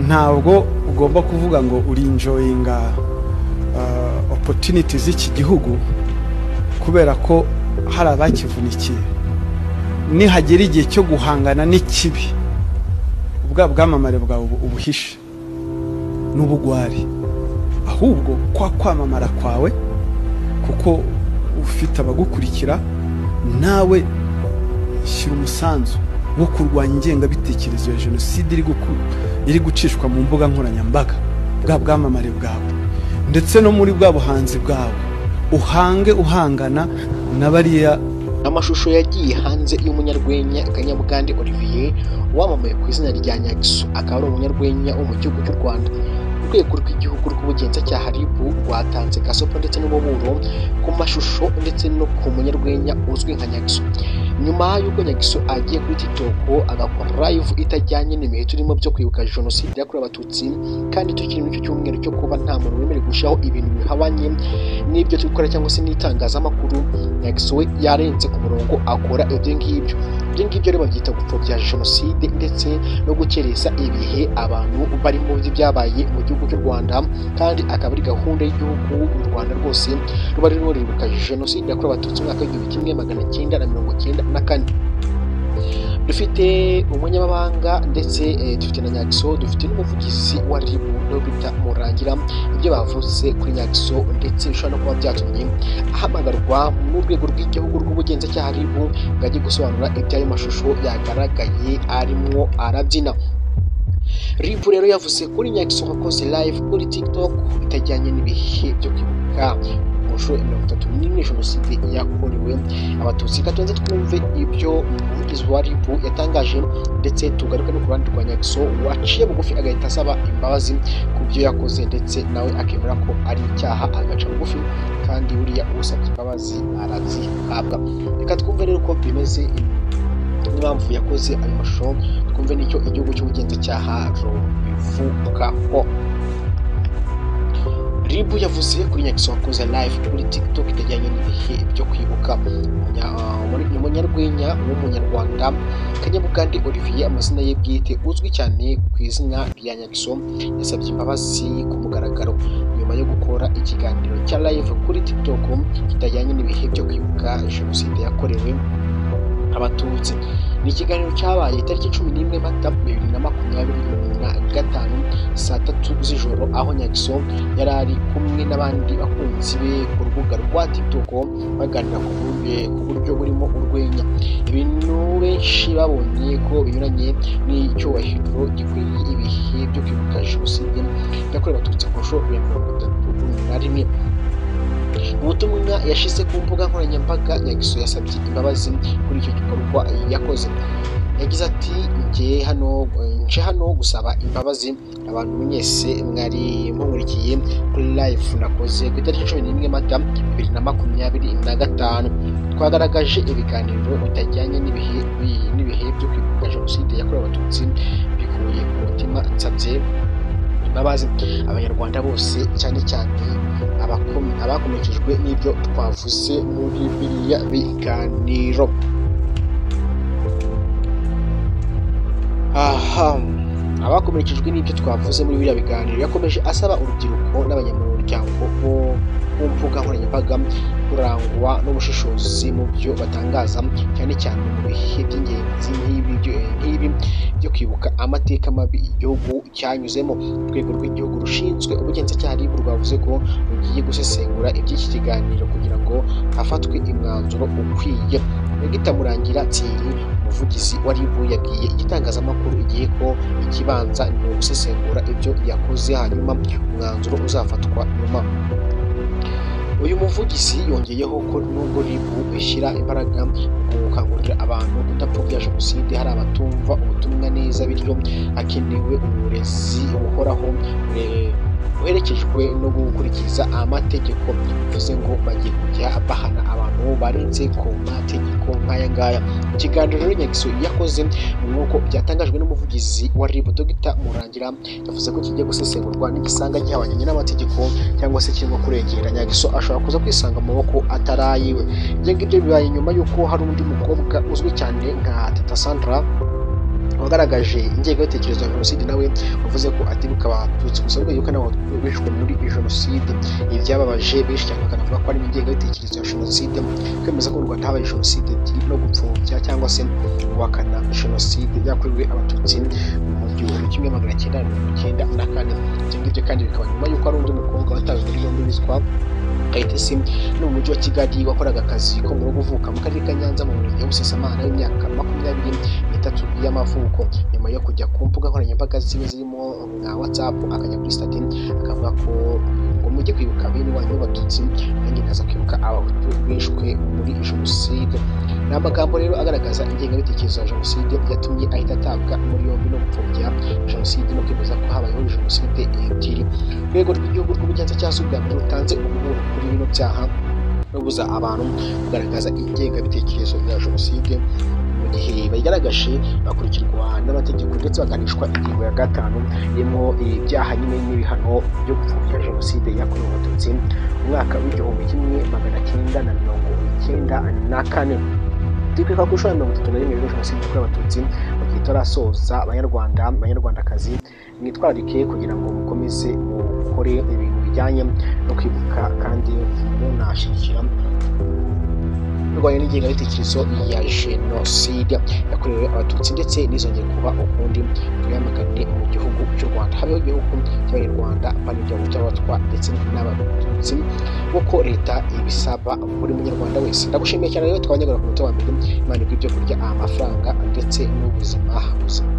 ntabwo ugomba kuvuga ngo uri enjoyinga opportunities z'iki gihugu kubera ko hari abakivunikiye. Nihagera igihe cyo guhangana n'ikibi, ubwa bwamamare bwawe ubuhishe n'ubugwari, ahubwo kwa kwamamara kwawe kuko ufite abagukurikira, nawe shyira umusanzu wo kurwanya ingengabitekerezo ya jenoside iri gucishwa mu mbuga nkoranyambaga, bwa bwamamare bwawe ndetse no muri bwa buhanzi bwawe, uhange uhangana na bariya. Amashusho yagiye hanze y'umunyarwenya Kanyabugande Olivier wamamaye ku izina rya Nyagiso, akaba ari umunyarwenya wo mu gihugu cy'u Rwanda. Urwego rw'igihugu rw'ubugenzacyaha RIB rwatanze gasopo ndetse n'umuburo ku mashusho ndetse no ku munyarwenya uzwi nka Nyagiso, nyuma y'uko Nyagiso agiye kuri TikTok agakora live itajyanye n'ibihe turimo byo kwibuka jenoside yakorewe abatutsi, kandi tukiri muri icyo cyumweru cyo kuba nta muntu wemerewe gushyiraho ibintu bihabanye n'ibyo tubikora cyangwa se n'itangazamakuru. Nyagiso we yarenze ku murongo akora ibyo ngibyo rero babyita gupfobya jenoside ndetse no gukereza ibihe abantu barimo byabaye mu gihugu cy'u Rwanda, kandi akaba ari gahunda y'igihugu mu Rwanda rwose ruba rurimo ribuka jenoside yakorewe abatutsi mu mwaka w'1994. Dufite umunyamabanga ndetse dufite na Nyagiso, dufite n'umuvugizi wa RIB Dr Murangira. Ibyo bavuze kuri Nyagiso ndetse bishobora no kuba byatumye ahamagarwa mu rwego rw'igihugu rw'ubugenzacyaha RIB ngo ajye gusobanura iby'ayo mashusho yagaragaye arimo arabyina. RIB rero yavuze kuri Nyagiso wakoze live kuri TikTok itajyanye n'ibihe byo kwibuka inshuro 31 jenoside yakorewe abatutsi. Katonze twumve ibyo umuvugizi wa RIB yatangaje ndetse tugaruka no ku ruhande rwa Nyagiso waciye bugufi agahita asaba imbabazi ku byo yakoze ndetse nawe akemera ko ari icyaha agaca bugufi, kandi buriya usabye imbabazi arazihabwa. Reka twumve rero ko bimeze n'impamvu yakoze ayo mashusho, twumve n'icyo igihugu cy'ubugenzacyaha bivugaho. RIB yavuze kuri Nyagiso wakoze live kuri TikTok itajyanye n'ibihe byo kwibuka umunyarwenya w'umunyarwanda Kanyabugande Olivier, amazina ye bwite uzwi cyane ku izina rya Nyagiso, yasabye imbabazi ku mugaragaro nyuma yo gukora ikiganiro cya live kuri TikTok kitajyanye n'ibihe byo kwibuka jenoside yakorewe abatutsi. Ni ikiganiro cyabaye itariki 11 Mata 2025 saa 3 z'ijoro, aho Nyagiso yari ari kumwe n'abandi bakunzi be ku rubuga rwa TikTok baganira ku buryo burimo urwenya, ibintu benshi babonye ko binyuranye n'icyubahiro gikwiye ibihe byo kwibuka jenoside yakorewe abatutsi ku nshuro ya 31. Ubutumwa yashize ku mbuga nkoranyambaga, Nyagiso yasabye imbabazi kuri icyo gikorwa yakoze. Yagize ati nje hano gusaba imbabazi abantu mwese mwari munkurikiye kuri live nakoze ku itariki 11 Mata 2025. Twagaragaje ibiganiro bitajyanye n'ibihe byo kwibuka jenoside yakorewe abatutsi bikuye ku mutima. Nsabye imbabazi abanyarwanda bose, cyane cyane abakomerekejwe n'ibyo twavuze muri biriya biganiro. Abakomerekejwe n'ibyo twavuze muri biriya biganiro, yakomeje asaba urubyiruko n'abanyamuryango bo ku mbuga nkoranyambaga kurangwa n'ubushishozi mu byo batangaza, cyane cyane mu bihe by'ingenzi nk'ibi byo kwibuka amateka mabi igihugu cyanyuzemo. Urwego rw'igihugu rushinzwe ubugenzacyaha RIB rwavuze ko rugiye gusesengura iby'iki kiganiro kugira ngo hafatwe umwanzuro ukwiye. Dr Murangira Thierry, umuvugizi wa RIB, yabwiye igitangazamakuru igihe ko ikibanza ni ugusesengura ibyo yakoze, hanyuma umwanzuro uzafatwa nyuma. Uyu muvugizi yongeyeho ko nubwo RIB ishyira imbaraga mu gukangurira abantu kudapfobya jenoside, hari abatumva ubutumwa neza, bityo hakenewe uburezi buhoraho buherekejwe no gukurikiza amategeko. Bivuze ngo bagiye kujya bahana abantu barenze ku mategeko nk'aya ngaya. Ikiganiro rero Nyagiso yakoze nk'uko byatangajwe n'umuvugizi wa RIB Dr Murangira, yavuze ko kigiye gusesengurwa n'igisanga gihabanye n'amategeko cyangwa se kirimo kurengera. Nyagiso ashobora kuza kwisanga mu maboko atarayiwe. Ibyo ngibyo bibaye nyuma y'uko hari undi mukobwa uzwi cyane nka Teta Sandra wagaragaje ingengabitekerezo ya jenoside nawe wavuze ko atibuka abatutsi gusa ahubwo yuko nabo bishwe muri jenoside. Ibi byababaje benshi cyane bakanavuga ko ari ingengabitekerezo ya jenoside kwemeza ko mu Rwanda habaye jenoside no gupfobya cyangwa se guhakana jenoside yakorewe abatutsi mu 1994. Ibyo ngibyo kandi bikaba nyuma y'uko ari undi mukobwa watawe muri yombi witwa Kayitesi no mu mujyi wa Kigali wakoraga akazi ko mu rugo uvuka mu karere ka Nyanza mu murenge wa Busasamana w'imyaka 23 y'amavuko. Nyuma yo kujya ku mbuga nkoranyambaga zirimo nka WhatsApp akajya kuri stati akavuga ko ngo mujye kwibuka bene wanyu b'abatutsi kandi kaza kwibuka abahutu bishwe muri jenoside. Ni amagambo rero agaragaza ingengabitekerezo ya jenoside yatumye ahita atabwa muri yombi no gupfobya jenoside no kwemeza ko habayeho jenoside ebyiri. Urwego rw'igihugu rw'ubugenzacyaha bwa mbere rutanze ubuhoro kuri bino byaha no buza abantu kugaragaza ingengabitekerezo ya jenoside mu gihe bayigaragaje bakurikirwa n'amategeko ndetse baganishwa ingingo ya 5 irimo ibyaha nyine n'ibihano byo gupfobya jenoside yakorewe abatutsi mu mwaka w'1994. Twikeka ko ushobora 31 jenoside yakorewe abatutsi mu gihe itarasoza. Abanyarwandakazi mwitwararike kugira ngo mukomeze mukore ibintu bijyanye no kwibuka kandi munashyigikira kurwanya n'ingengabitekerezo ya jenoside yakorewe abatutsi ndetse n'izongera kuba ukundi. Tuyamagane mu gihugu cy'u Rwanda, habeho igihugu cy'Abanyarwanda banijya gutabatwa ndetse n'abatutsi uko leta ibisaba buri munyarwanda wese. Ndagushimiye cyane rero twabanyagura ku munota wa mbere. Imana igwibyo kurya amafaranga ndetse n'ubuzima buzima.